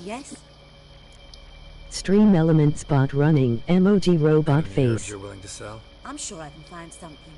Yes? Stream element spot running, emoji robot Any face. herbs you're willing to sell? I'm sure I can find something.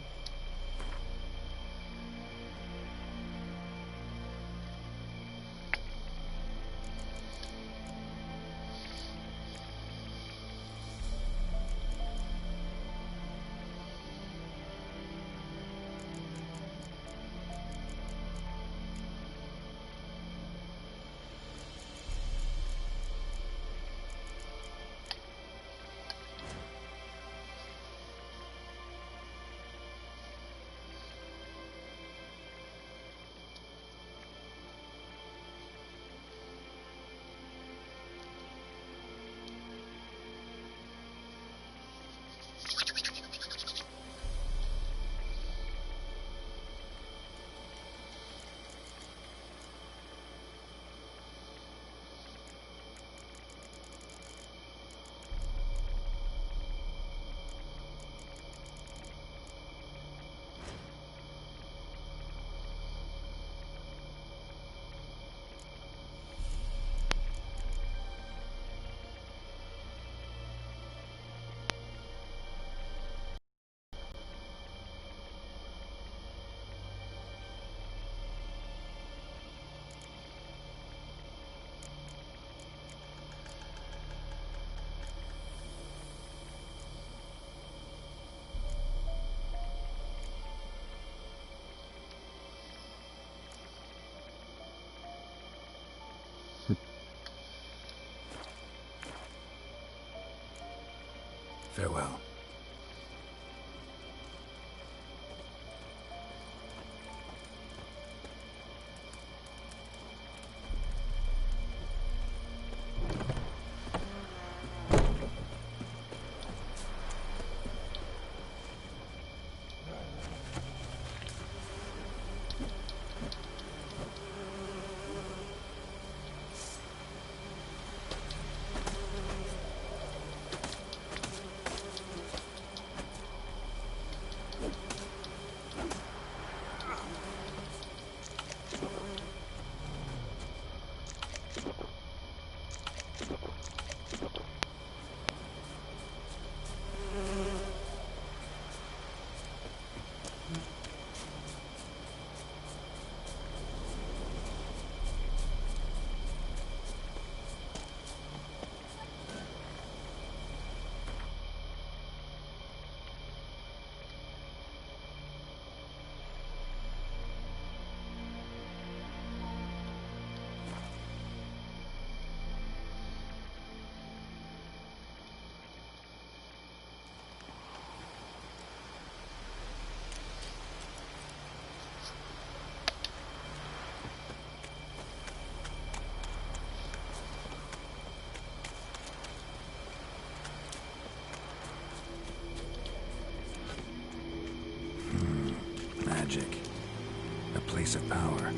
Farewell. Magic. A place of power.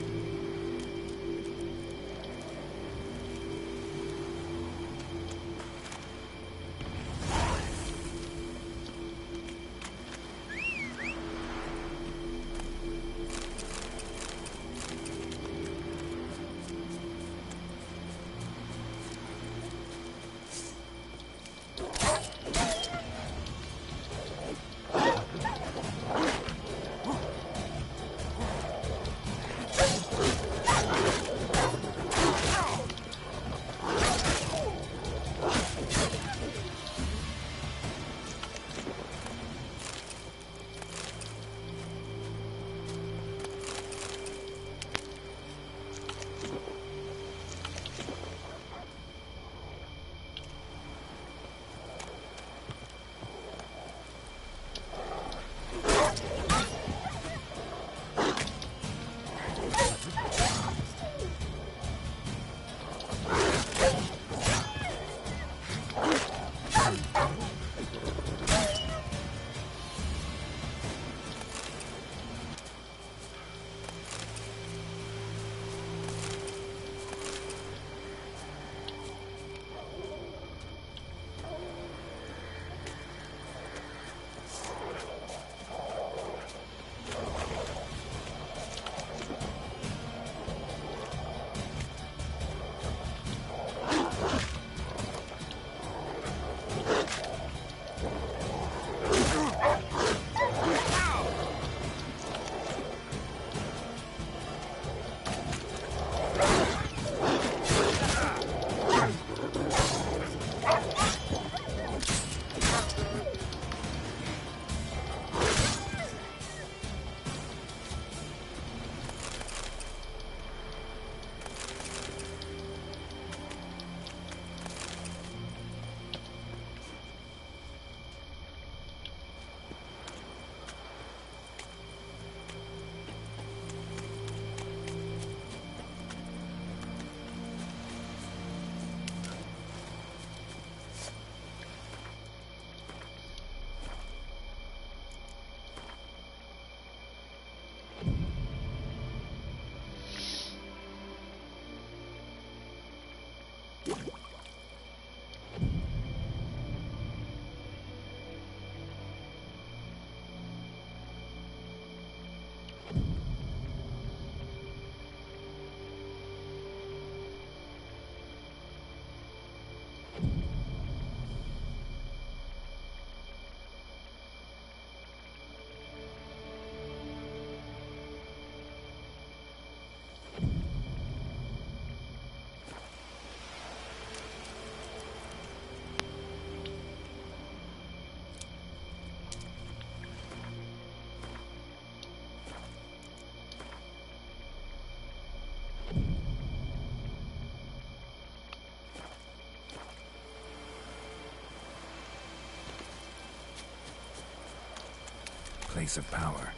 place of power.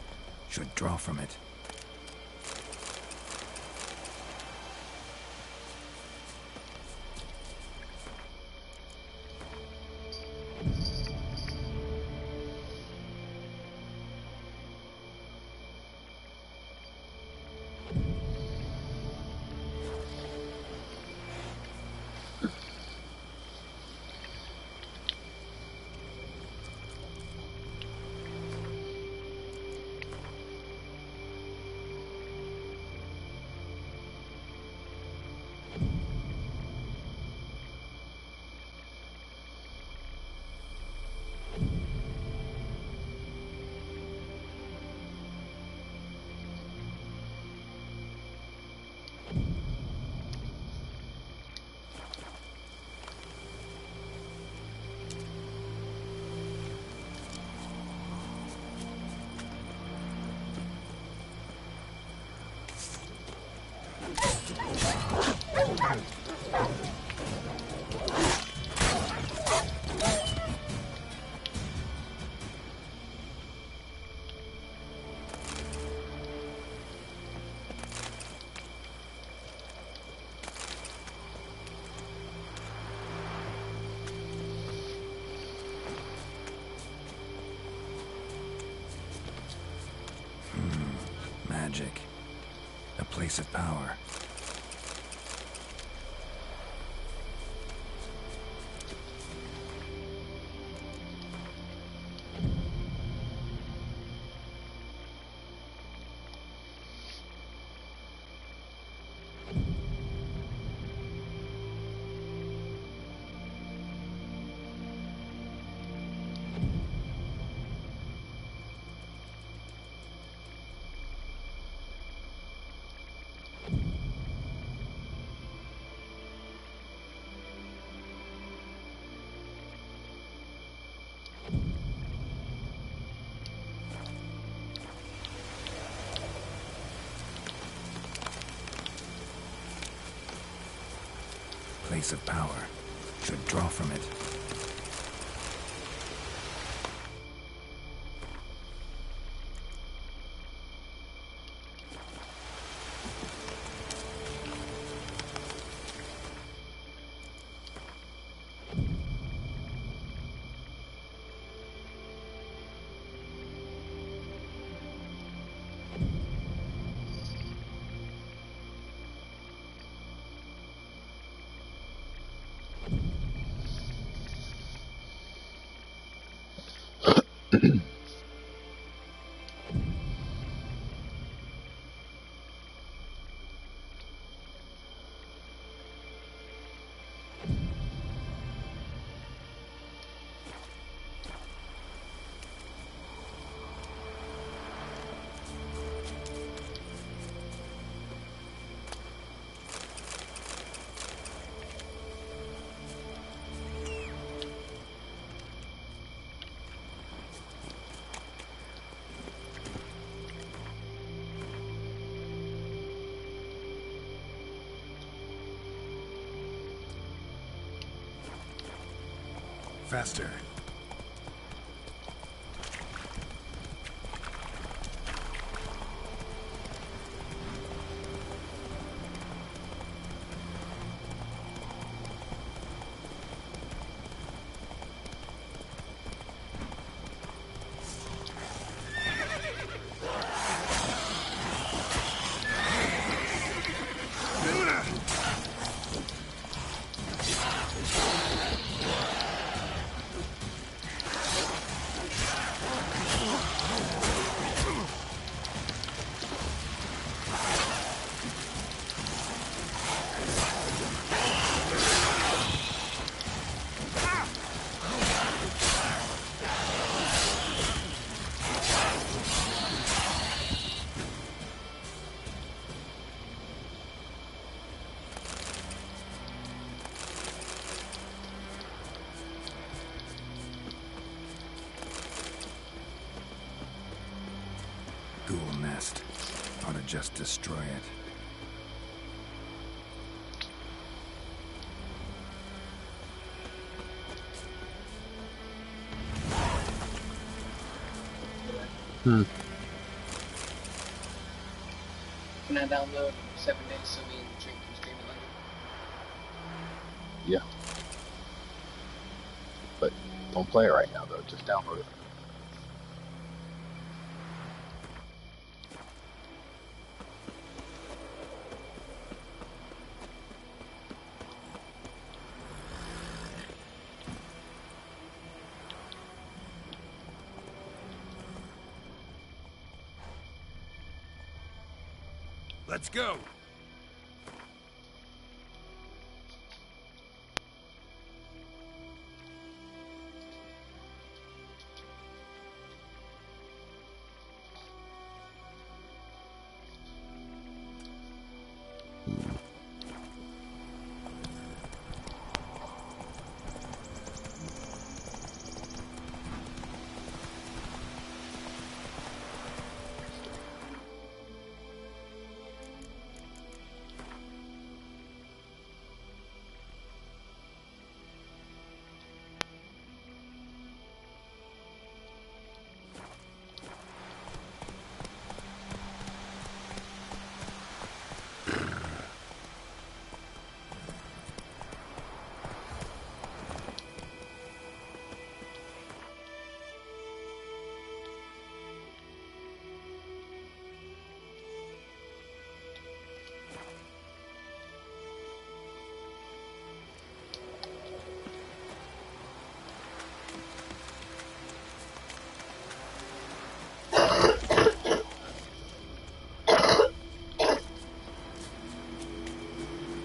Should draw from it. Magic. A place of power. Place of power. Should draw from it. Faster. Ghoul nest. Ought to just destroy it. Can I download 7 days so me and Drake can stream it later? Yeah. But don't play it right now, though. Just download it. Let's go.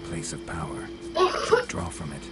Place of power. Should draw from it.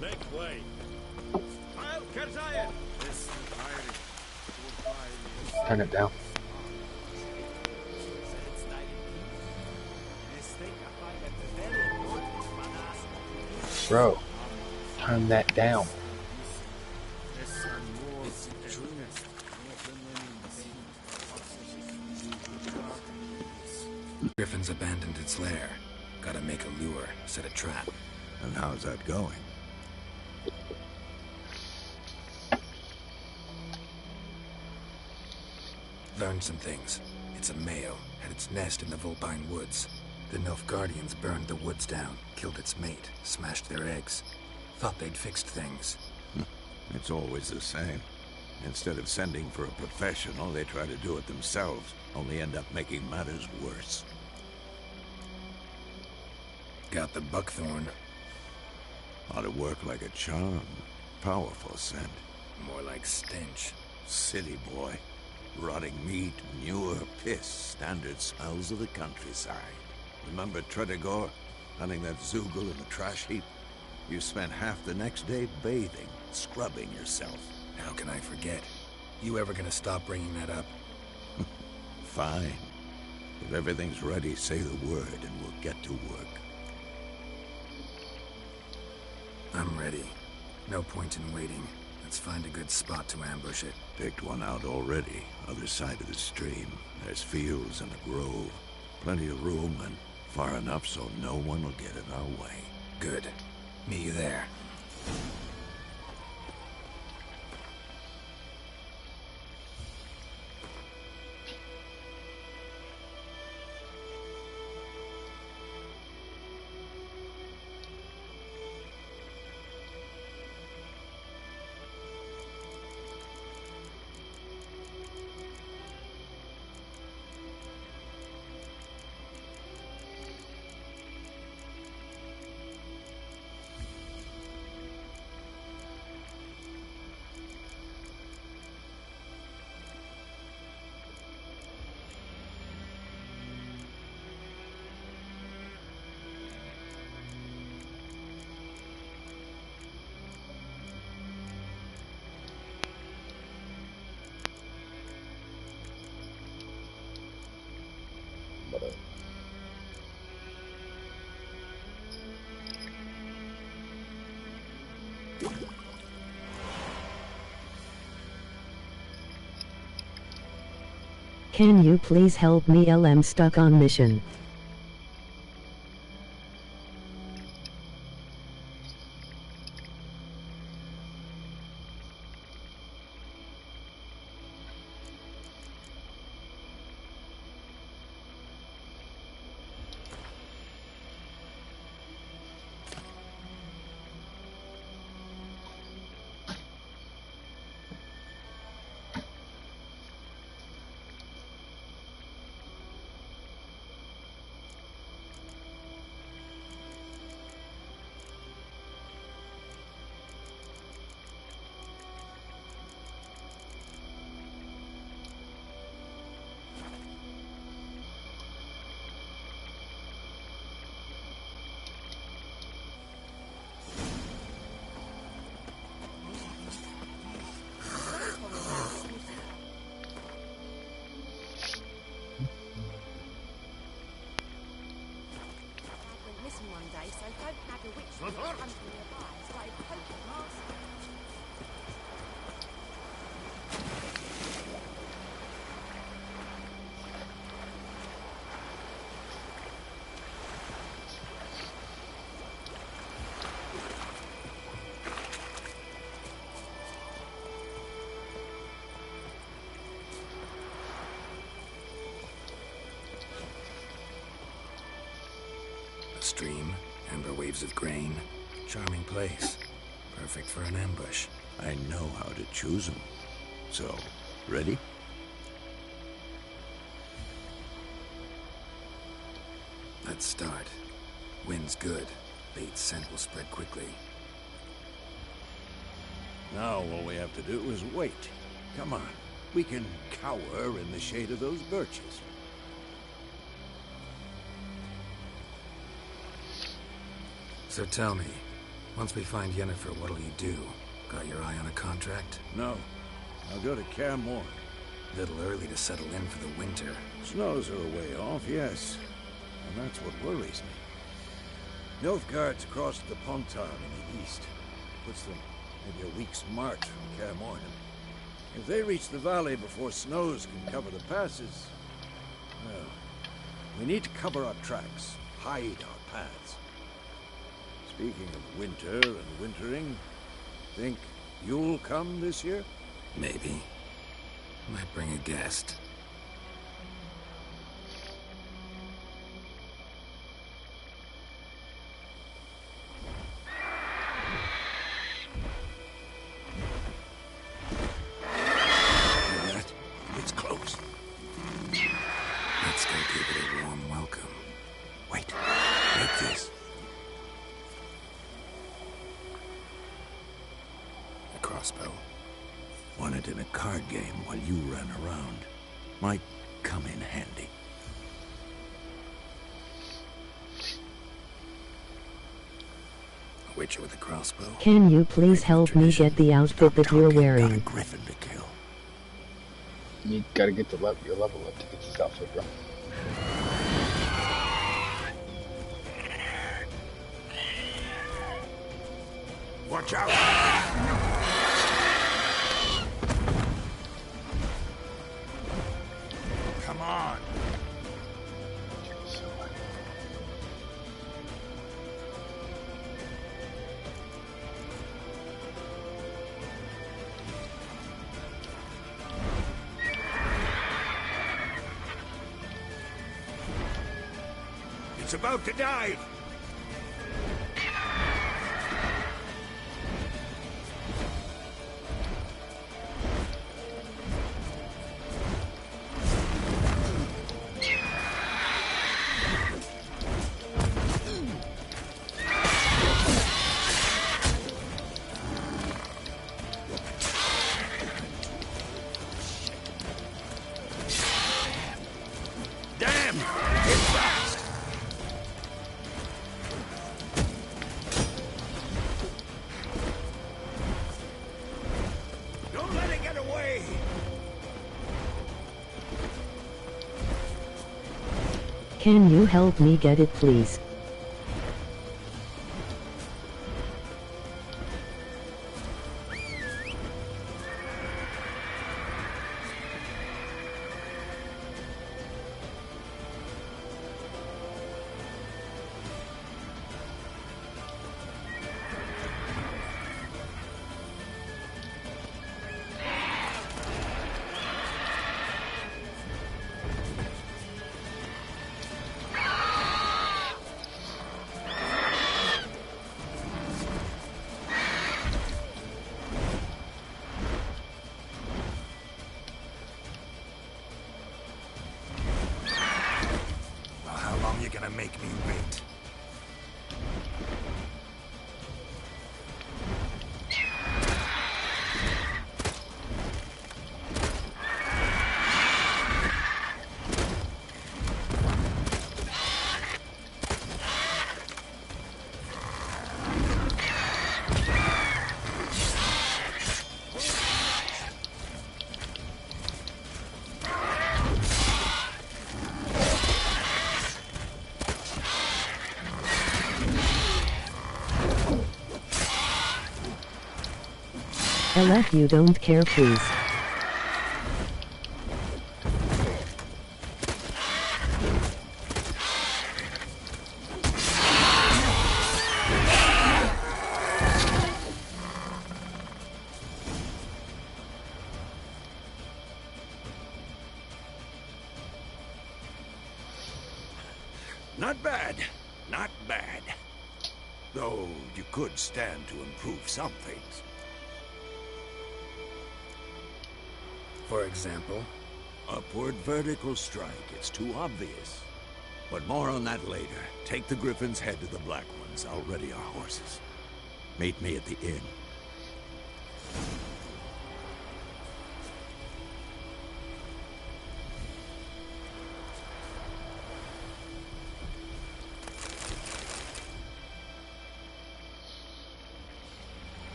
Make way. Turn it down. Bro, turn that down. Griffin's abandoned its lair. Gotta make a lure, set a trap. And how's that going? Learned some things. It's a male, had its nest in the Vulpine Woods. The Nilfgaardians burned the woods down, killed its mate, smashed their eggs. Thought they'd fixed things. It's always the same. Instead of sending for a professional, they try to do it themselves, only end up making matters worse. Got the buckthorn. Ought to work like a charm. Powerful scent. More like stench. City boy. Rotting meat, manure, piss, standard smells of the countryside. Remember Tredegor? Hunting that Zoogle in the trash heap? You spent half the next day bathing, scrubbing yourself. How can I forget? You ever gonna stop bringing that up? Fine. If everything's ready, say the word and we'll get to work. I'm ready. No point in waiting. Let's find a good spot to ambush it. Picked one out already. Other side of the stream. There's fields and a grove. Plenty of room and far enough so no one will get in our way. Good. Meet you there. Can you please help me? I'm stuck on mission. A stream, amber waves of grain. Charming place. Perfect for an ambush. I know how to choose them. So, ready? Let's start. Wind's good. Bait's scent will spread quickly. Now all we have to do is wait. Come on. We can cower in the shade of those birches. So tell me, once we find Yennefer, what'll you do? Got your eye on a contract? No. I'll go to Kaer Morhen. Little early to settle in for the winter. Snows are a way off, yes. And that's what worries me. Nilfgaard's across the Pontar in the east. Puts them maybe a week's march from Kaer Morhen. If they reach the valley before snows can cover the passes, well, we need to cover our tracks, hide our paths. Speaking of winter and wintering, think you'll come this year? Maybe. Might bring a guest. It's close. Let's go give it a warm welcome. Wait, like this. A crossbow. Won it in a card game while you ran around. Might come in handy. A witcher with a crossbow. Can you please help me get the outfit that you're Got a wearing? griffin to kill. You gotta get your level up to get this outfit, bro. Watch out! Come on! It's about to dive! Damn! It's fast! Don't let it get away! Can you help me get it, please? gonna make me wait. LF, you don't care, please. Not bad. Not bad. Though you could stand to improve some things. For example? Upward vertical strike. It's too obvious. But more on that later. Take the Griffin's head to the Black Ones. I'll ready our horses. Meet me at the inn.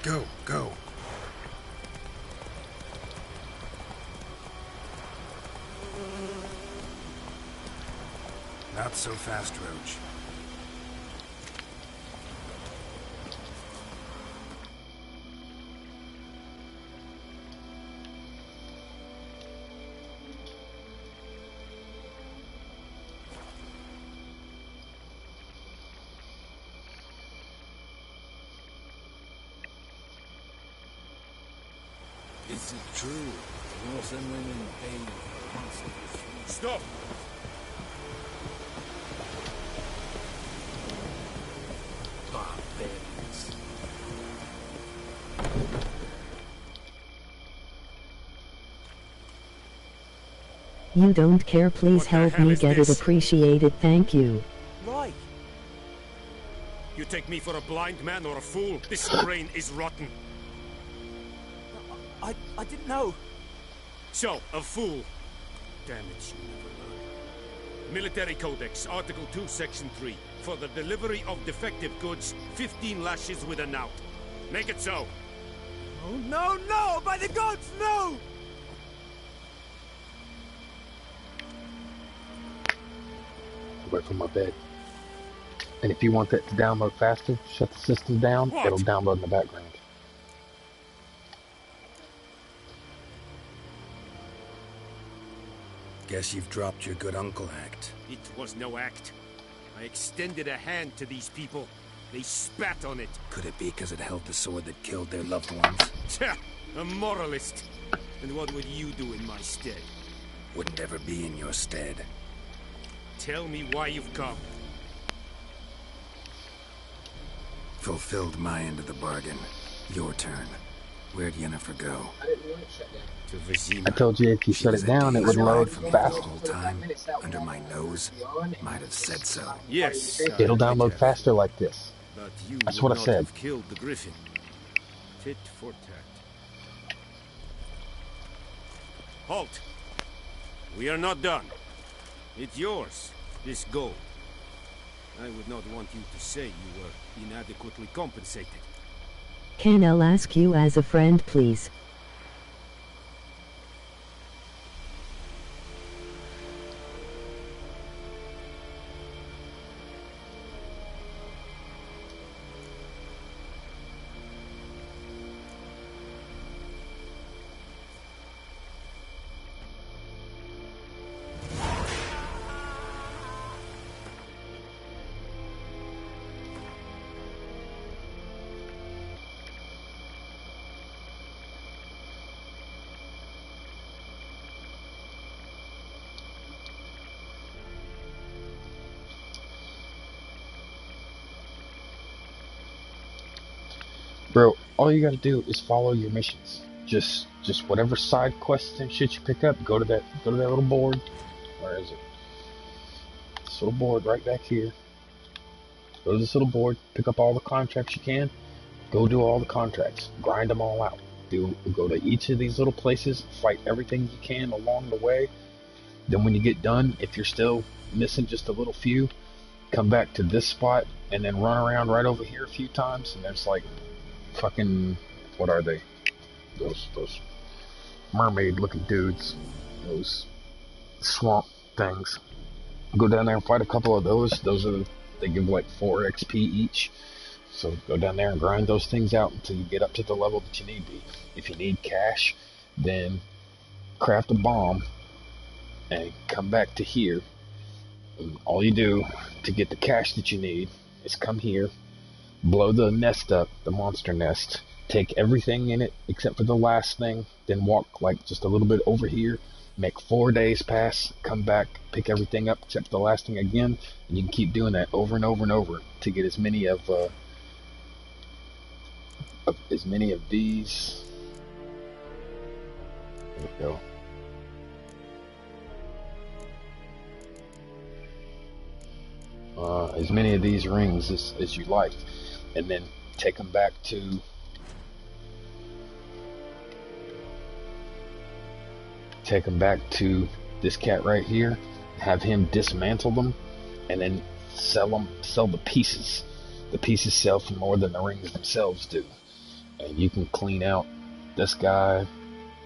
Go, go. Not so fast, Roach. Is it true? Horse and women pay constantly. Stop! Barbarians. You don't care, please What the help hell me is get this? it, appreciated, thank you. Why? You take me for a blind man or a fool? This brain is rotten. I didn't know. So, a fool. Damn it, you never learn. Military Codex, Article 2, Section 3. For the delivery of defective goods, 15 lashes with a knout. Make it so. Oh, no, no! By the gods, no! Away from my bed. And if you want that to download faster, shut the system down. What? It'll download in the background. Guess you've dropped your good uncle act. It was no act. I extended a hand to these people. They spat on it. Could it be because it held the sword that killed their loved ones? Tja, a moralist. And what would you do in my stead? Wouldn't ever be in your stead. Tell me why you've come. Fulfilled my end of the bargain. Your turn. Where'd Yennefer go? I didn't want it shut down. To Vizima. I told you if you She shut was it a down, it day's would ride load from here faster. the whole time, under my nose. Might have said so. Yes. It'll I download get it. faster like this. But you That's would what I not said. have killed the griffin. Tit for tat. Halt! We are not done. It's yours, this gold. I would not want you to say you were inadequately compensated. Can I ask you as a friend, please? Bro, all you gotta do is follow your missions. Just whatever side quests and shit you pick up, go to that little board. Where is it? This little board right back here. Go to this little board, pick up all the contracts you can, go do all the contracts, grind them all out. Go to each of these little places, fight everything you can along the way. Then when you get done, if you're still missing just a little few, come back to this spot and then run around right over here a few times, and there's like fucking, what are they? Those mermaid looking dudes. Those swamp things. Go down there and fight a couple of those. They give like 4 XP each. So go down there and grind those things out until you get up to the level that you need to be. If you need cash, then craft a bomb and come back to here. And all you do to get the cash that you need is come here, blow the nest up, the monster nest, take everything in it except for the last thing, then walk like just a little bit over here, make 4 days pass, come back, pick everything up except for the last thing again, and you can keep doing that over and over and over to get as many of these. There we go. As many of these rings as you like, and then take them back to this cat right here, have him dismantle them, and then sell the pieces. The pieces sell for more than the rings themselves do. And you can clean out this guy.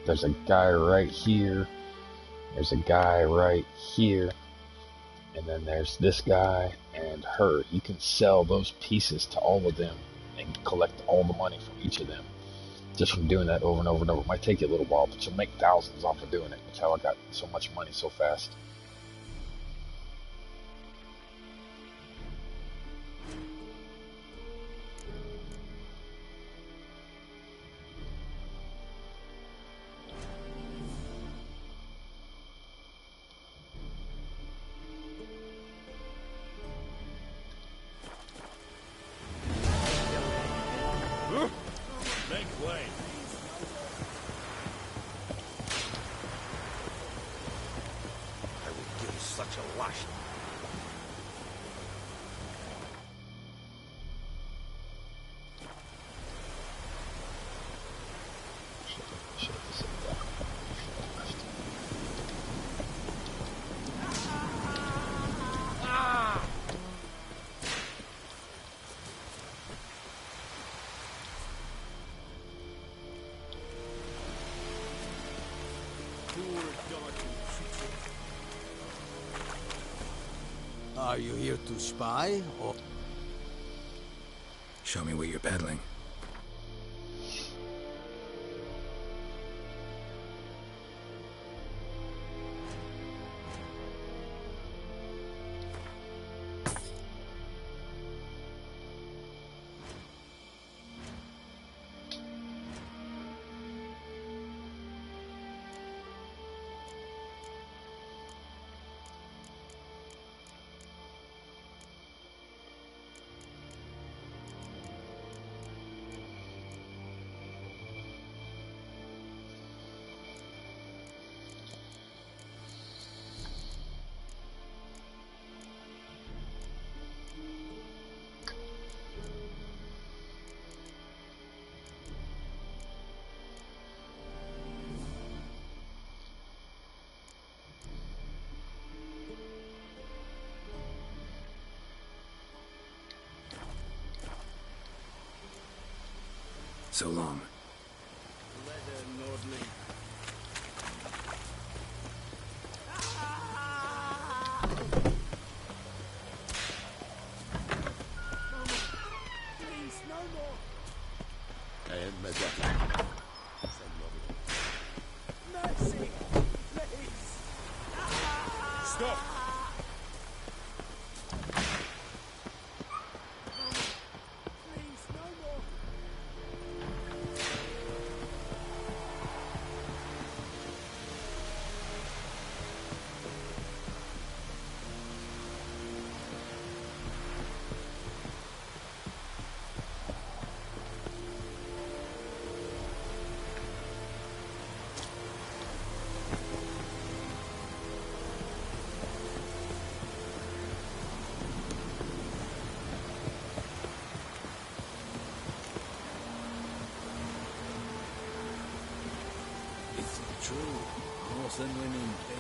There's a guy right here. There's a guy right here. And then there's this guy and her. You can sell those pieces to all of them and collect all the money from each of them. Just from doing that over and over and over. It might take you a little while, but you'll make thousands off of doing it. That's how I got so much money so fast. Make way. I will give such a lashing. Are you here to spy, or...? Show me what you're peddling. So long. Leather Nordling. Please, no more. Mercy, please. Stop. Please, no more. It's true. Horse and women pay.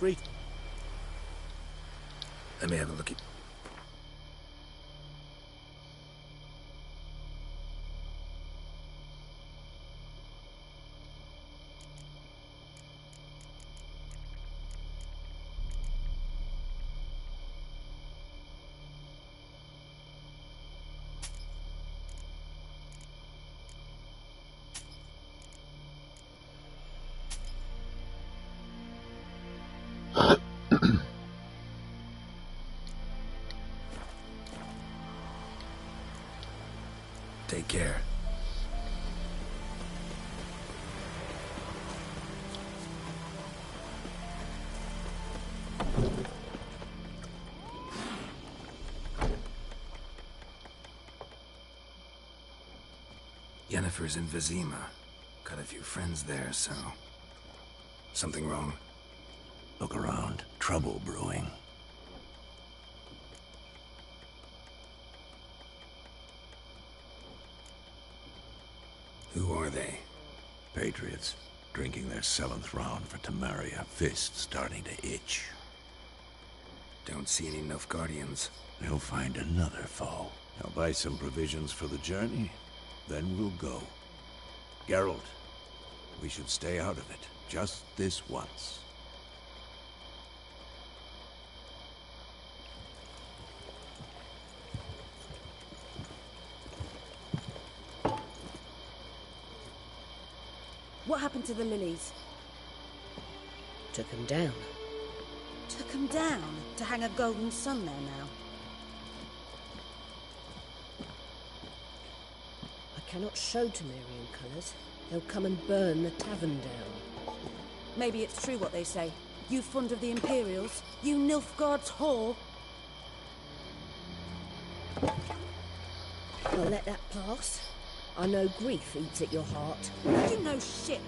Great. Let me have a look at... Take care. Yennefer's in Vizima. Got a few friends there, so... Something wrong? Look around. Trouble brewing. Who are they? Patriots. Drinking their 7th round for Temeria. Fist starting to itch. Don't see any Nilfgaardians. They'll find another foe. I'll buy some provisions for the journey. Then we'll go. Geralt, we should stay out of it. Just this once. What happened to the lilies? Took him down. Took them down to hang a golden sun there now. I cannot show Temerian colours. They'll come and burn the tavern down. Maybe it's true what they say. You fond of the Imperials? You Nilfgaard's whore? I'll let that pass. I know grief eats at your heart. You know shit.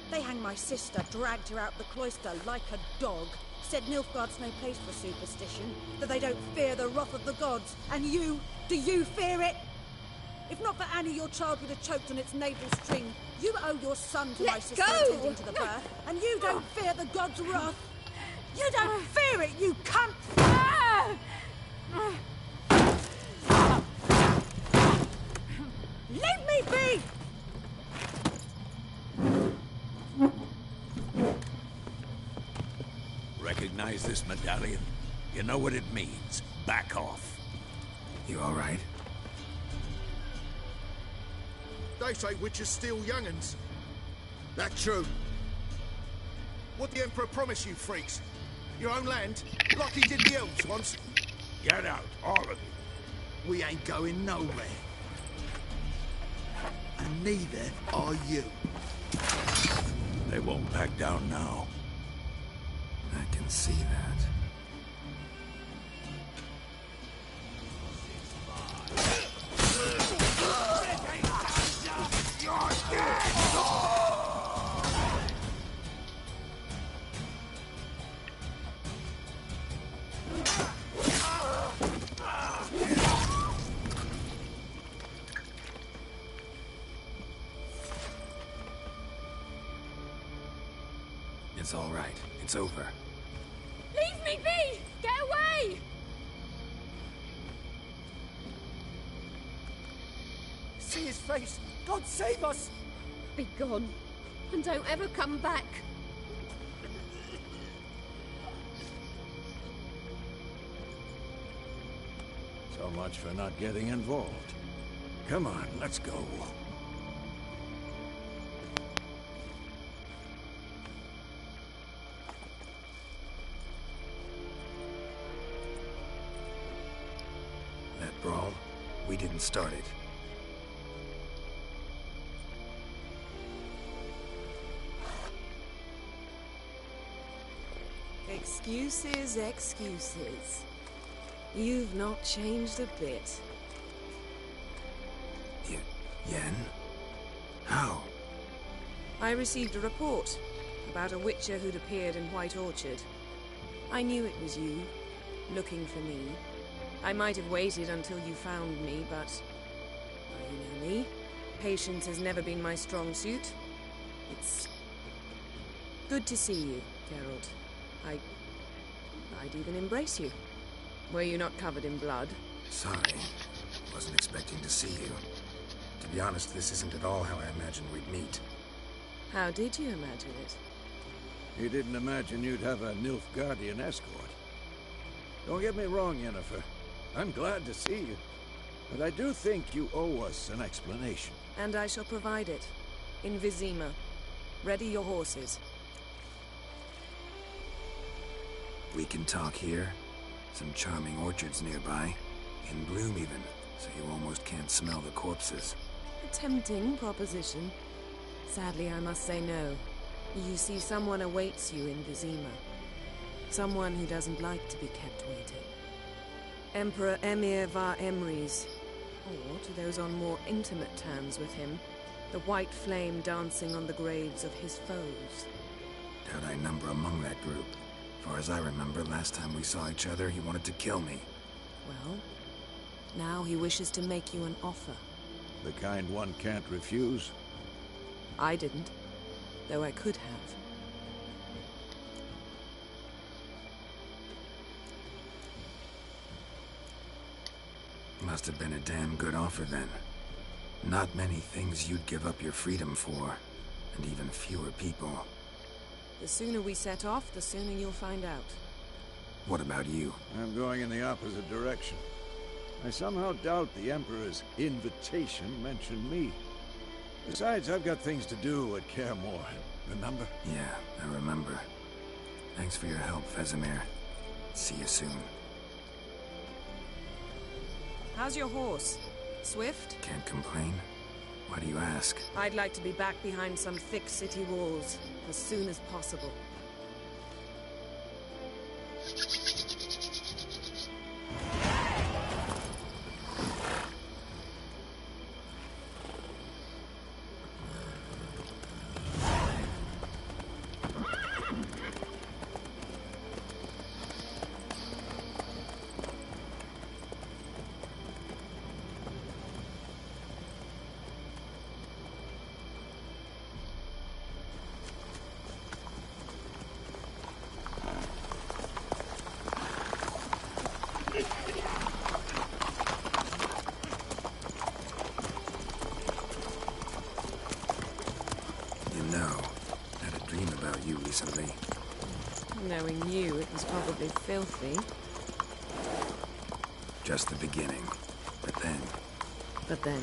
They hanged my sister, dragged her out the cloister like a dog. Said Nilfgaard's no place for superstition, that they don't fear the wrath of the gods. And you, do you fear it? If not for Annie, your child would have choked on its navel string. You owe your son to my sister attending to the birth, and you don't fear the gods' wrath. You don't fear it, you cunt! Leave me be! Recognize this medallion? You know what it means. Back off. You all right? They say witches steal young'uns. That true. What the Emperor promised you, freaks? Your own land? Like he did the elves once? Get out, all of you. We ain't going nowhere. And neither are you. They won't back down now. I can see that. It's all right. It's over. Leave me be! Get away! See his face! God save us! Be gone, and don't ever come back. So much for not getting involved. Come on, let's go. That brawl, we didn't start it. Excuses, excuses. You've not changed a bit. Yen? How? I received a report about a witcher who'd appeared in White Orchard. I knew it was you, looking for me. I might have waited until you found me, but... well, you know me. Patience has never been my strong suit. It's... good to see you, Geralt. I'd even embrace you. Were you not covered in blood? Sorry. Wasn't expecting to see you. To be honest, this isn't at all how I imagined we'd meet. How did you imagine it? You didn't imagine you'd have a Nilfgaardian escort. Don't get me wrong, Yennefer. I'm glad to see you. But I do think you owe us an explanation. And I shall provide it. In Vizima. Ready your horses. We can talk here. Some charming orchards nearby. In bloom even, so you almost can't smell the corpses. A tempting proposition. Sadly, I must say no. You see, someone awaits you in Vizima. Someone who doesn't like to be kept waiting. Emperor Emir var Emrys. Or, to those on more intimate terms with him, the white flame dancing on the graves of his foes. Doubt I number among that group. Far as I remember, last time we saw each other, he wanted to kill me. Well, now he wishes to make you an offer. The kind one can't refuse? I didn't, though I could have. Must have been a damn good offer then. Not many things you'd give up your freedom for, and even fewer people. The sooner we set off, the sooner you'll find out. What about you? I'm going in the opposite direction. I somehow doubt the Emperor's invitation mentioned me. Besides, I've got things to do at Kaer Morhen, remember? Yeah, I remember. Thanks for your help, Vesemir. See you soon. How's your horse? Swift? Can't complain. Why do you ask? I'd like to be back behind some thick city walls as soon as possible. Recently. Knowing you, it was probably filthy. Just the beginning. But then... But then?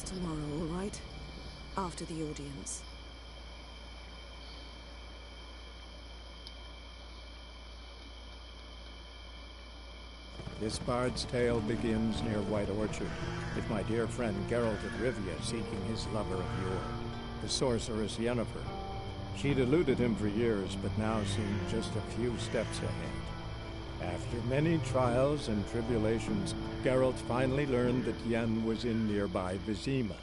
us tomorrow, all right? After the audience. This bard's tale begins near White Orchard, with my dear friend Geralt of Rivia seeking his lover of yore, the sorceress Yennefer. She'd eluded him for years, but now seemed just a few steps ahead. After many trials and tribulations, Geralt finally learned that Yen was in nearby Vizima.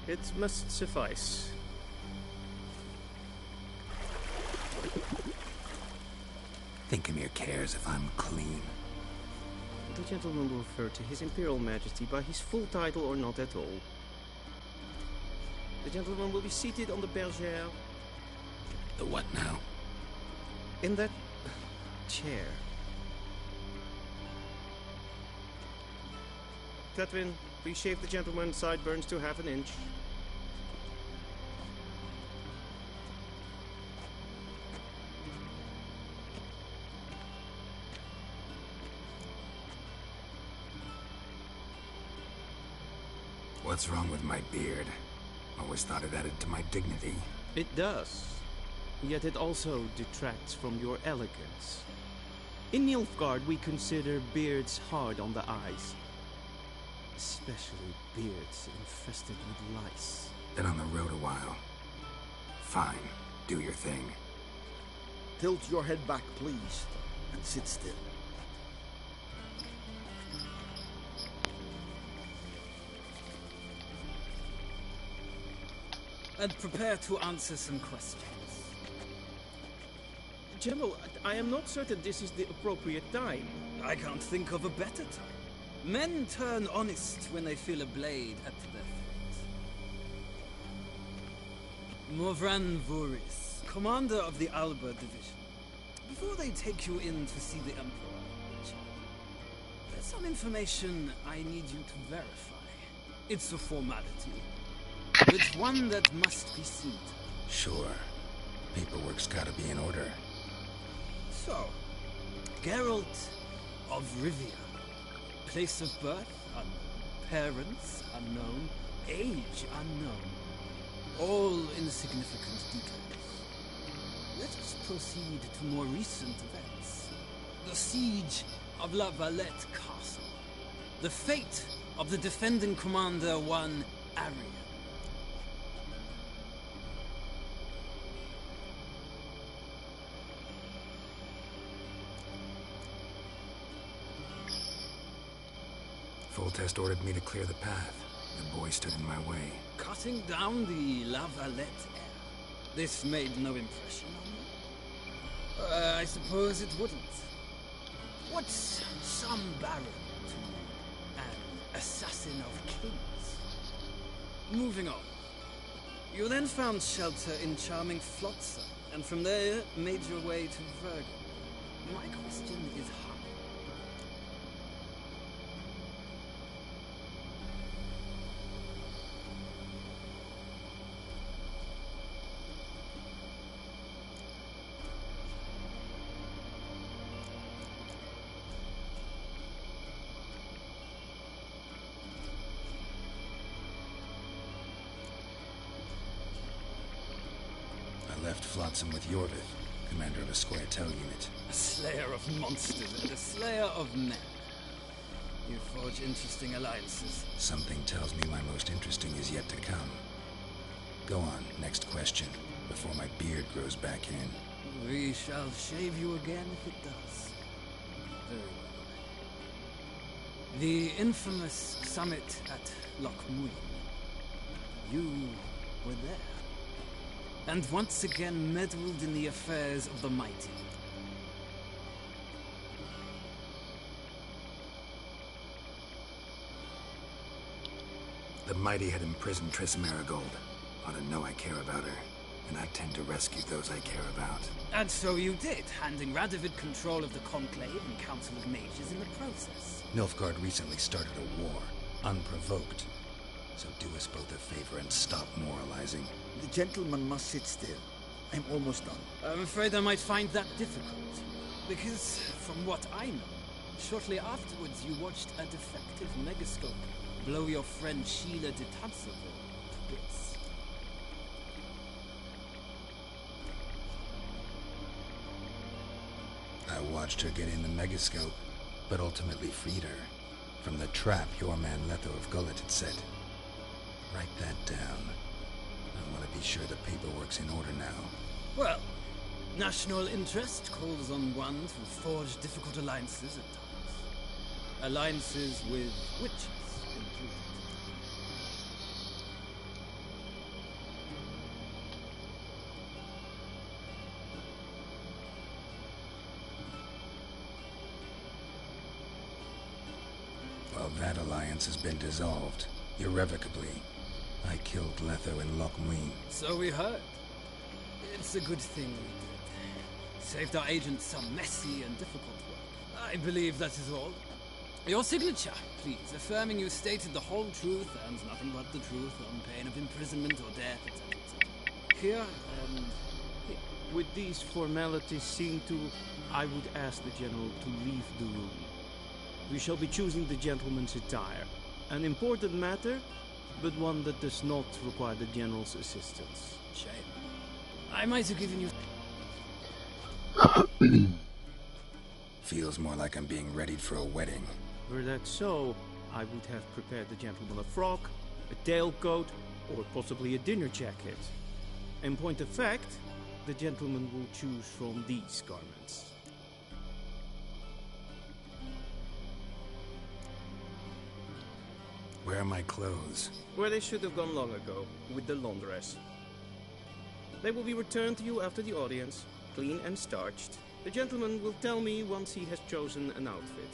It must suffice. Thinkamir cares if I'm clean. The gentleman will refer to His Imperial Majesty by his full title or not at all. The gentleman will be seated on the bergère. The what now? In that chair. Catherine, please shave the gentleman's sideburns to half an inch. What's wrong with my beard? Always thought it added to my dignity. It does. Yet it also detracts from your elegance. In Nilfgaard, we consider beards hard on the eyes. Especially beards infested with lice. Been on the road a while. Fine. Do your thing. Tilt your head back, please, and sit still. And prepare to answer some questions. General, I am not certain this is the appropriate time. I can't think of a better time. Men turn honest when they feel a blade at their throat. Morvran Voris, commander of the Alba Division. Before they take you in to see the Emperor, there's some information I need you to verify. It's a formality, but it's one that must be seen to. Sure. Paperwork's gotta be in order. So, Geralt of Rivia. Place of birth unknown. Parents unknown. Age unknown. All insignificant details. Let us proceed to more recent events. The siege of La Valette Castle. The fate of the defending commander, one Arian. Foltest ordered me to clear the path. The boy stood in my way. Cutting down the La Valette heir. This made no impression on you? I suppose it wouldn't. What's some baron to an assassin of kings? Moving on. You then found shelter in charming Flotsam, and from there made your way to Vergen. My question is how? Left Flotsam with Yorvith, commander of a Scoia'tael unit. A slayer of monsters and a slayer of men. You forge interesting alliances. Something tells me my most interesting is yet to come. Go on, next question, before my beard grows back in. We shall shave you again if it does. Very well. The infamous summit at Loch Muin. You were there. And once again meddled in the affairs of the mighty. The mighty had imprisoned Triss Marigold. Ought to know I care about her, and I tend to rescue those I care about. And so you did, handing Radovid control of the Conclave and Council of Mages in the process. Nilfgaard recently started a war, unprovoked. So do us both a favor and stop moralizing. The gentleman must sit still. I'm almost done. I'm afraid I might find that difficult. Because, from what I know, shortly afterwards you watched a defective megascope blow your friend Sheila de Tunstall to bits. I watched her get in the megascope, but ultimately freed her from the trap your man Letho of Gullet had set. Write that down. I want to be sure the paperwork's in order now. Well, national interest calls on one to forge difficult alliances at times. Alliances with witches included. Well, that alliance has been dissolved, irrevocably. I killed Letho in Loch Muin. So we heard. It's a good thing we did. Saved our agents some messy and difficult work. I believe that is all. Your signature, please, affirming you stated the whole truth and nothing but the truth on pain of imprisonment or death, etc., etc. Here, and here. With these formalities seen to, I would ask the General to leave the room. We shall be choosing the gentleman's attire. An important matter, but one that does not require the General's assistance. Shame. I might have given you... Feels more like I'm being readied for a wedding. Were that so, I would have prepared the gentleman a frock, a tailcoat, or possibly a dinner jacket. In point of fact, the gentleman will choose from these garments. Where are my clothes? Where they should have gone long ago, with the laundress. They will be returned to you after the audience, clean and starched. The gentleman will tell me once he has chosen an outfit.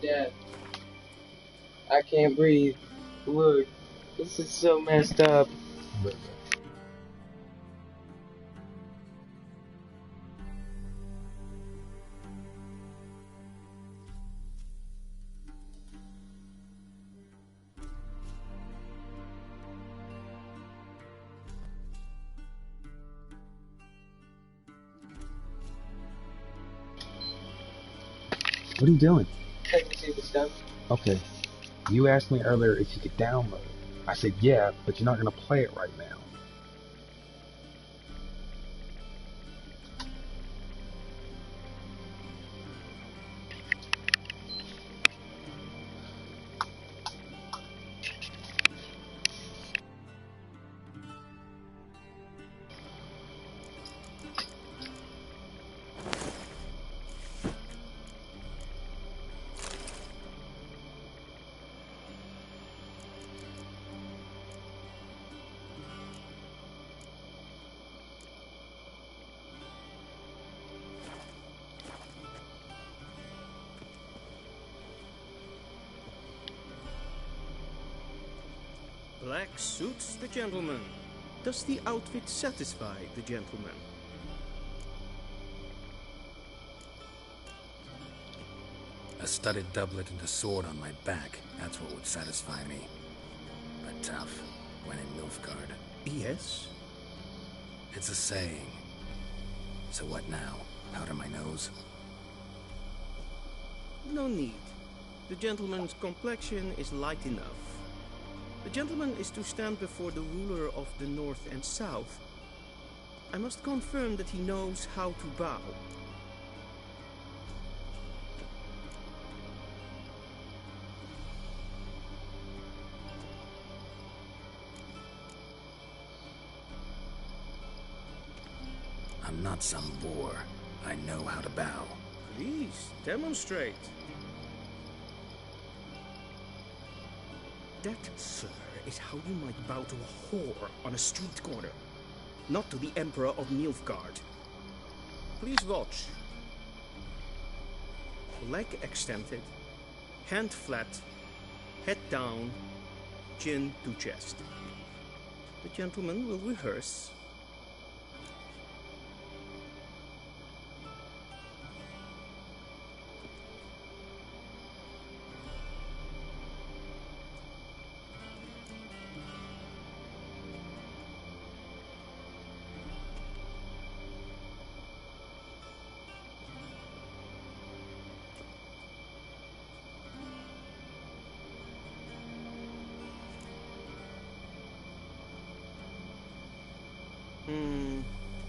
Dad, I can't breathe. Look, this is so messed up. What are you doing? Checking to see the stuff. Okay. You asked me earlier if you could download it. I said yeah, but you're not going to play it right now. Black suits the gentleman. Does the outfit satisfy the gentleman? A studded doublet and a sword on my back, that's what would satisfy me. But tough, when in Nilfgaard. Yes? It's a saying. So what now? Powder my nose? No need. The gentleman's complexion is light enough. The gentleman is to stand before the ruler of the North and South. I must confirm that he knows how to bow. I'm not some boor. I know how to bow. Please, demonstrate. That, sir, is how you might bow to a whore on a street corner, not to the Emperor of Nilfgaard. Please watch. Leg extended, hand flat, head down, chin to chest. The gentleman will rehearse.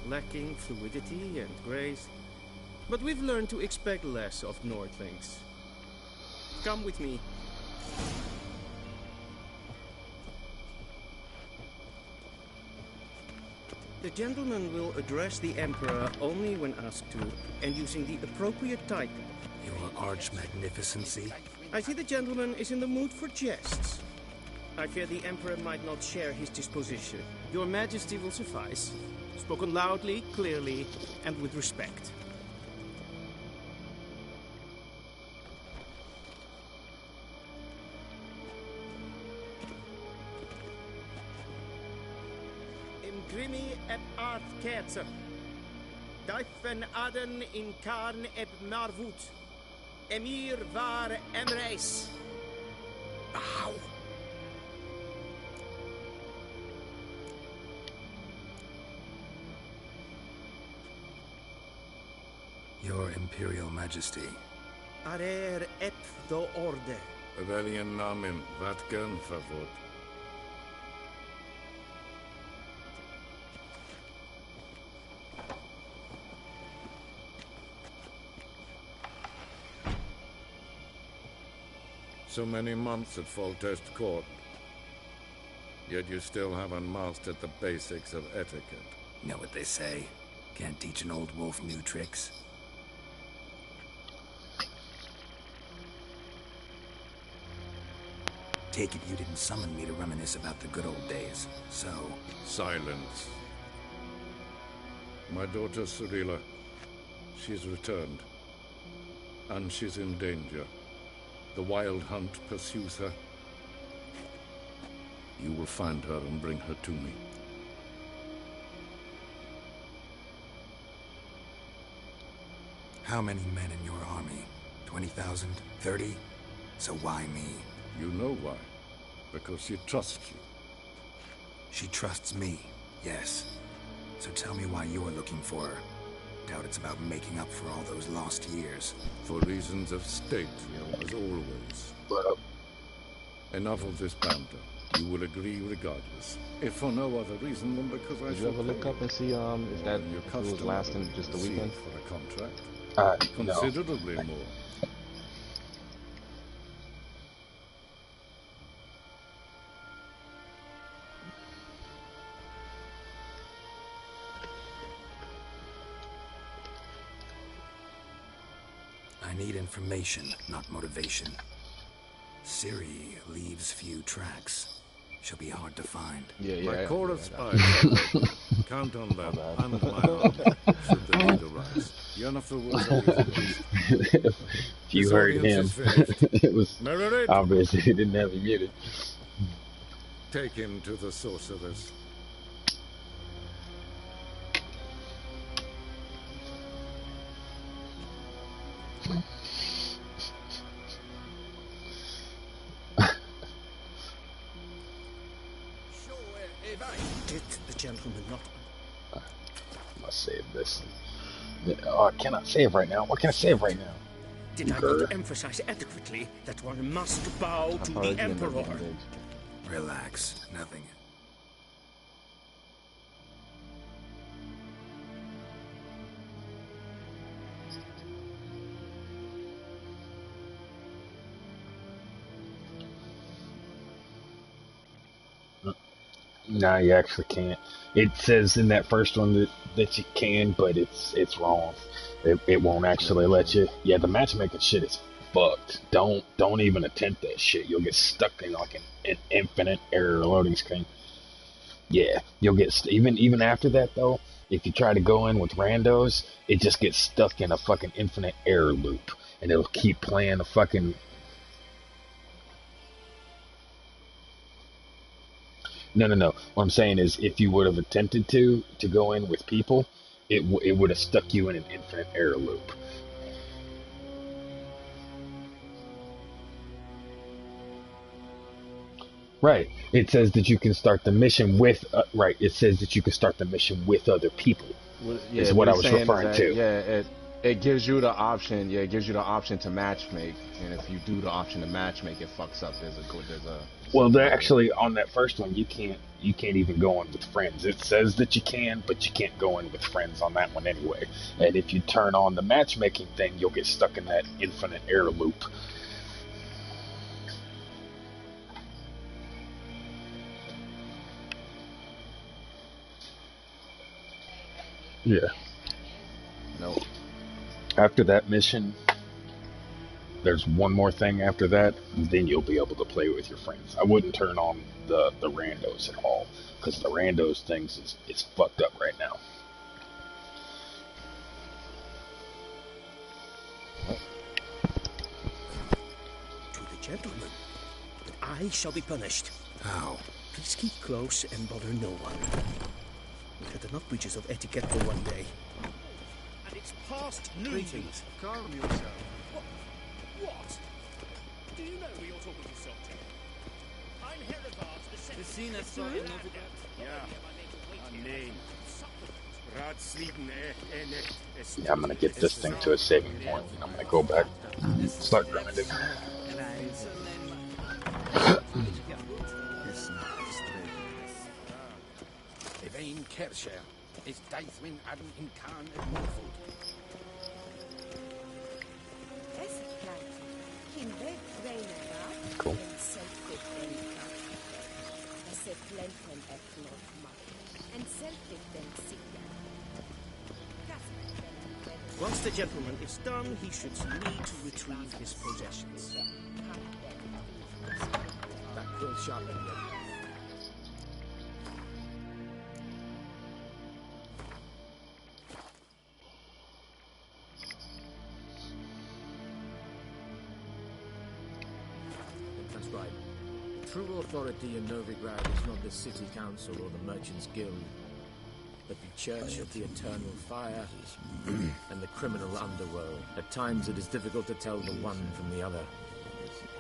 Lacking fluidity and grace. But we've learned to expect less of Nordlings. Come with me. The gentleman will address the Emperor only when asked to, and using the appropriate title. Your arch-magnificency? I see the gentleman is in the mood for jests. I fear the Emperor might not share his disposition. Your Majesty will suffice. Spoken loudly, clearly, and with respect. Imgrimi et art ketzer. Daifen aden in karn eb marvut. Emir var emreis. Bow. Your Imperial Majesty. Arer ep do orde. Rebellion namen, vatgen favor. So many months at Foltest Court, yet you still haven't mastered the basics of etiquette. Know what they say? Can't teach an old wolf new tricks. Take it you didn't summon me to reminisce about the good old days, so... Silence. My daughter Cyrilla, she's returned. And she's in danger. The Wild Hunt pursues her. You will find her and bring her to me. How many men in your army? 20,000? 30? So why me? You know why. Because she trusts you. She trusts me, yes. So tell me why you're looking for her. Doubt it's about making up for all those lost years. For reasons of state, as always. Enough of this banter. You will agree regardless. If for no other reason than because I Did you ever look up and see if that was lasting just a weekend? For a contract? Considerably no. more. I need information, not motivation. Ciri leaves few tracks. She'll be hard to find. My core of spies. Count on that. And my arm, should the need arise. Yennefer will If you heard him, it was obvious he didn't have it muted. Take him to the sorceress. Did the gentleman not? I must save this. Oh, I cannot save right now. What can I save right now? Did I not emphasize adequately that one must bow to the Emperor? Relax, nothing. Nah, you actually can't. It says in that first one that you can, but it's wrong. It won't actually let you. Yeah, the matchmaking shit is fucked. Don't even attempt that shit. You'll get stuck in like an infinite error loading screen. Yeah, you'll get even after that though. If you try to go in with randos, it just gets stuck in a fucking infinite error loop, and it'll keep playing the fucking. No. What I'm saying is, if you would have attempted to go in with people, it would have stuck you in an infinite error loop. Right. It says that you can start the mission with. Right. It says that you can start the mission with other people. Yeah, is what I was referring to. Yeah, it gives you the option. Yeah, it gives you the option to matchmake, and if you do the option to matchmake, it fucks up. Well, they're actually on that first one. You can't even go in with friends. It says that you can, but you can't go in with friends on that one anyway. And if you turn on the matchmaking thing, you'll get stuck in that infinite error loop. Yeah. No. After that mission, there's one more thing after that, and then you'll be able to play with your friends. I wouldn't turn on the randos at all, because the randos things is fucked up right now. To the gentleman, but I shall be punished. How? Please keep close and bother no one. We've had enough breaches of etiquette for one day. And it's past noon. Greetings. Calm yourself. What? Do you know who you're talking to, Sultan? I'm Herivard, the second. Yeah, I'm gonna get this thing to a saving point, and I'm gonna go back and start grinding. Evain Kershire is Daithwin Adam in Khan at Norfolk. Cool. Once the gentleman is done, he should need to retrieve his possessions. That quill sharpened yet. That's right. True authority in Novigrad is not the city council or the merchants' guild, but the Church of the Eternal Fire and the criminal underworld. At times it is difficult to tell the one from the other.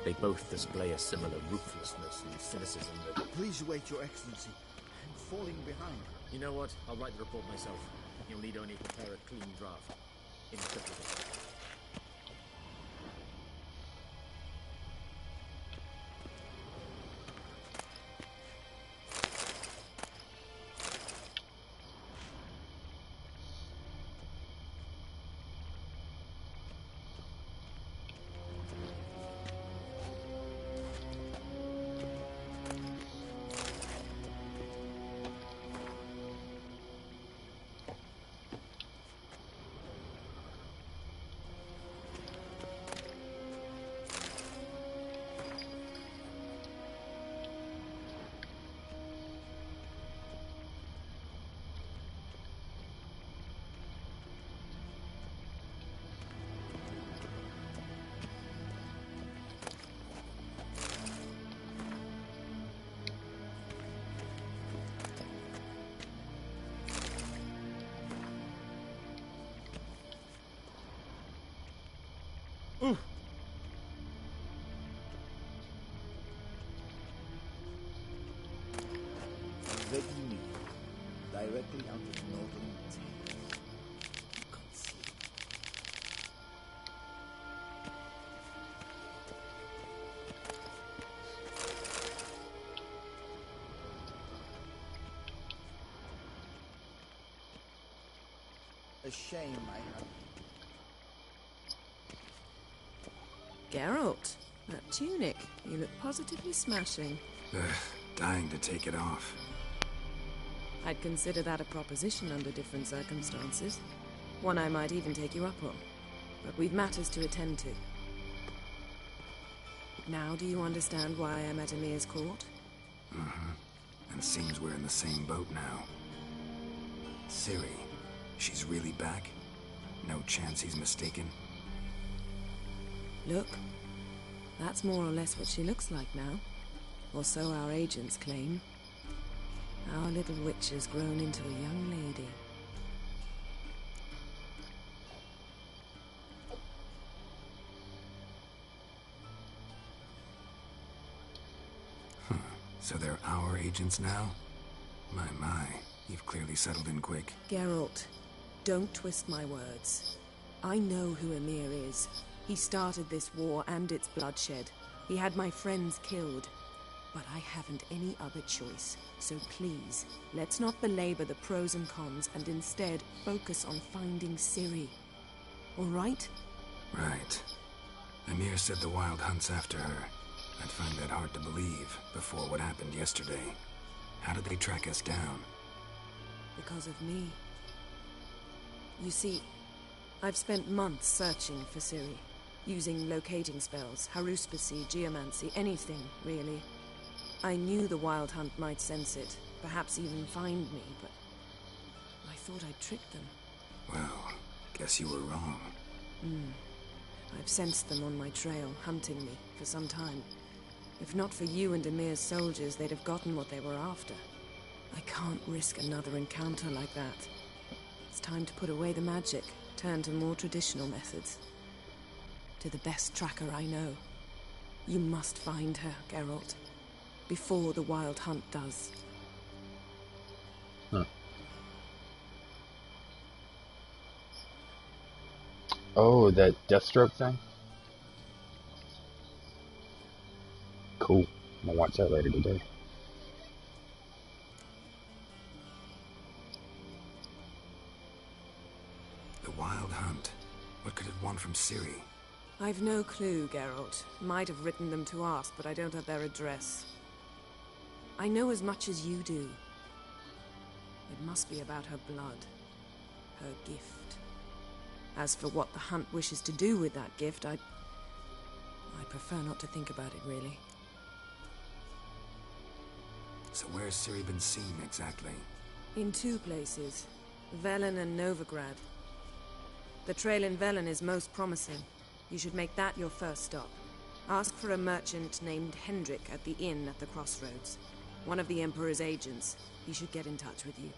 They both display a similar ruthlessness and cynicism that... Please wait, Your Excellency. I'm falling behind. You know what? I'll write the report myself. You'll need only prepare a clean draft. In triplicate. Regni, directly out of northern Thanx. A shame I have. Geralt, that tunic. You look positively smashing. Dying to take it off. I'd consider that a proposition under different circumstances. One I might even take you up on. But we've matters to attend to. Now do you understand why I'm at Emir's court? Mm-hmm. And seems we're in the same boat now. Ciri, she's really back? No chance he's mistaken? Look, that's more or less what she looks like now. Or so our agents claim. Our little witch has grown into a young lady. So they're our agents now? My, you've clearly settled in quick. Geralt, don't twist my words. I know who Emir is. He started this war and its bloodshed. He had my friends killed. But I haven't any other choice. So please, let's not belabor the pros and cons and instead focus on finding Ciri. All right? Right. Emir said the Wild Hunt's after her. I'd find that hard to believe before what happened yesterday. How did they track us down? Because of me. You see, I've spent months searching for Ciri, using locating spells, haruspicy, geomancy, anything, really. I knew the Wild Hunt might sense it, perhaps even find me, but I thought I'd tricked them. Well, guess you were wrong. I've sensed them on my trail, hunting me, for some time. If not for you and Emir's soldiers, they'd have gotten what they were after. I can't risk another encounter like that. It's time to put away the magic, turn to more traditional methods. To the best tracker I know. You must find her, Geralt. Before the Wild Hunt does. Oh, that Deathstroke thing? Cool. I'm gonna watch that later today. The Wild Hunt. What could it want from Ciri? I've no clue, Geralt. Might have written them to ask, but I don't have their address. I know as much as you do. It must be about her blood. Her gift. As for what the Hunt wishes to do with that gift, I prefer not to think about it, really. So where's Ciri been seen, exactly? In two places. Velen and Novigrad. The trail in Velen is most promising. You should make that your first stop. Ask for a merchant named Hendrik at the inn at the crossroads. One of the Emperor's agents. He should get in touch with you.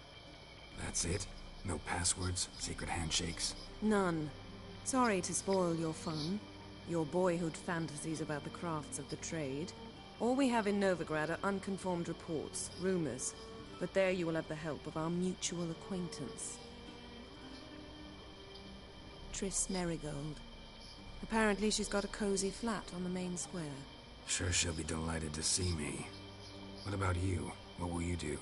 That's it? No passwords? Secret handshakes? None. Sorry to spoil your fun. Your boyhood fantasies about the crafts of the trade. All we have in Novigrad are unconfirmed reports, rumors. But there you will have the help of our mutual acquaintance. Triss Merigold. Apparently she's got a cozy flat on the main square. Sure she'll be delighted to see me. What about you? What will you do?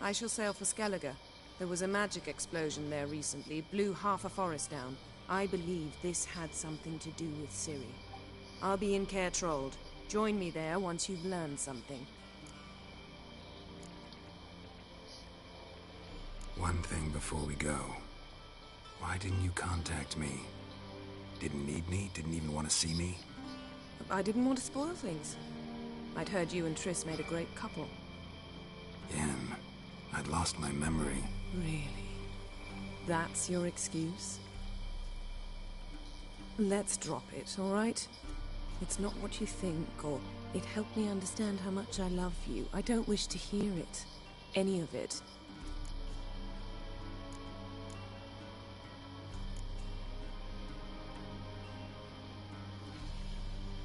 I shall sail for Skellige. There was a magic explosion there recently, blew half a forest down. I believe this had something to do with Ciri. I'll be in Caer Trold. Join me there once you've learned something. One thing before we go. Why didn't you contact me? Didn't need me? Didn't even want to see me? I didn't want to spoil things. I'd heard you and Triss made a great couple. Yen, I'd lost my memory. Really? That's your excuse? Let's drop it, all right? It's not what you think, or it helped me understand how much I love you. I don't wish to hear it. Any of it.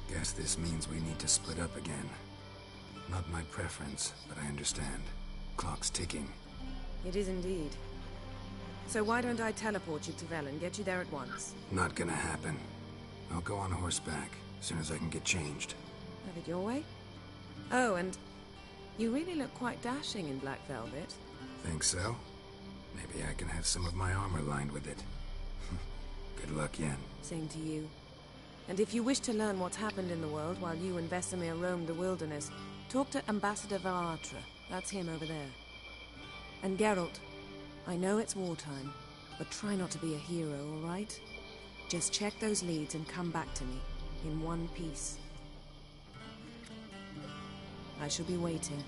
Guess this means we need to split up again. Not my preference, but I understand. Clock's ticking. It is indeed. So why don't I teleport you to Velen, get you there at once? Not gonna happen. I'll go on horseback, as soon as I can get changed. Have it your way? Oh, and you really look quite dashing in black velvet. Think so? Maybe I can have some of my armor lined with it. Good luck, Yen. Same to you. And if you wish to learn what's happened in the world while you and Vesemir roamed the wilderness, talk to Ambassador Valatra. That's him over there. And Geralt, I know it's wartime, but try not to be a hero, all right? Just check those leads and come back to me, in one piece. I shall be waiting.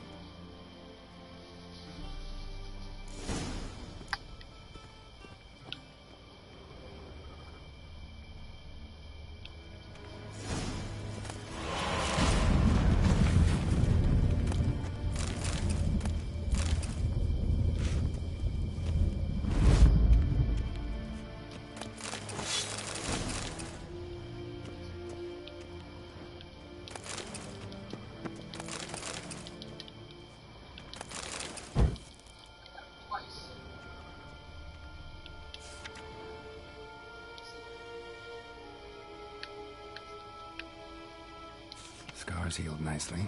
Scars healed nicely.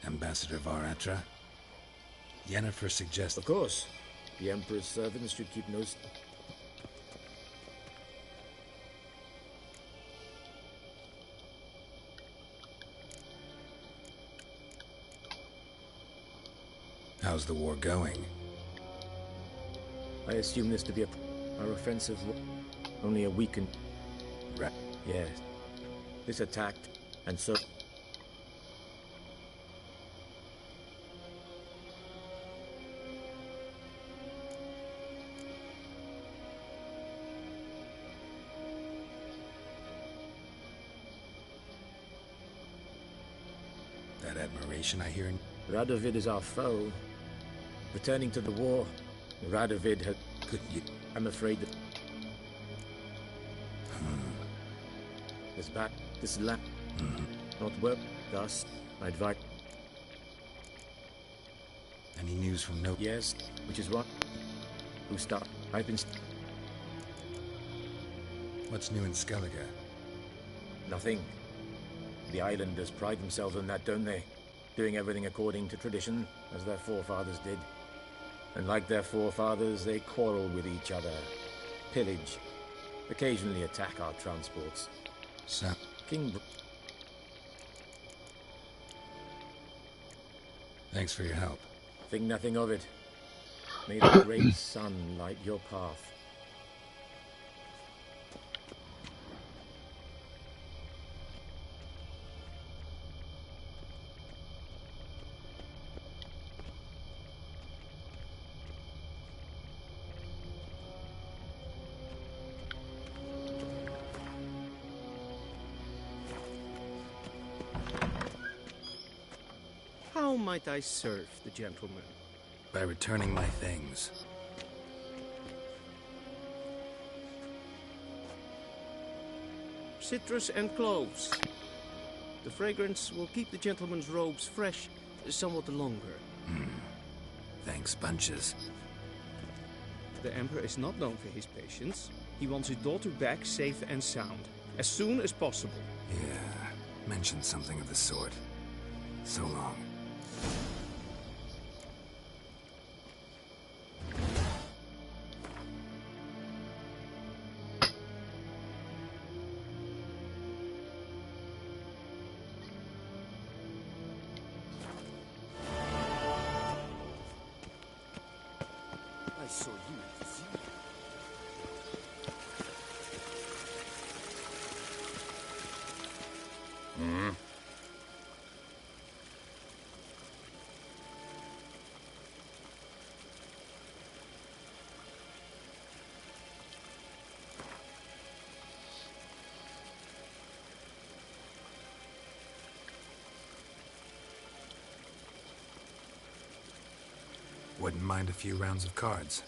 Ambassador Varatra, Yennefer suggests... Of course. The Emperor's servants should keep no... How's the war going? I assume this to be our offensive... Only a weakened... Right. Yes. This attacked, and so... That admiration I hear... Radovid is our foe. Returning to the war, Radovid had... I'm afraid that... This back, this lap... Not work, thus, I advise... Any news from no... Yes, which is what? Who start? I've been... What's new in Skellige? Nothing. The islanders pride themselves on that, don't they? Doing everything according to tradition, as their forefathers did. And like their forefathers, they quarrel with each other, pillage, occasionally attack our transports. So... King... Thanks for your help. Think nothing of it. May the great sun light your path. How might I serve the gentleman? By returning my things. Citrus and cloves. The fragrance will keep the gentleman's robes fresh somewhat longer. Thanks, bunches. The Emperor is not known for his patience. He wants his daughter back safe and sound, as soon as possible. Yeah, mentioned something of the sort. So long. I saw you at the zoo. Hmm? Wouldn't mind a few rounds of cards.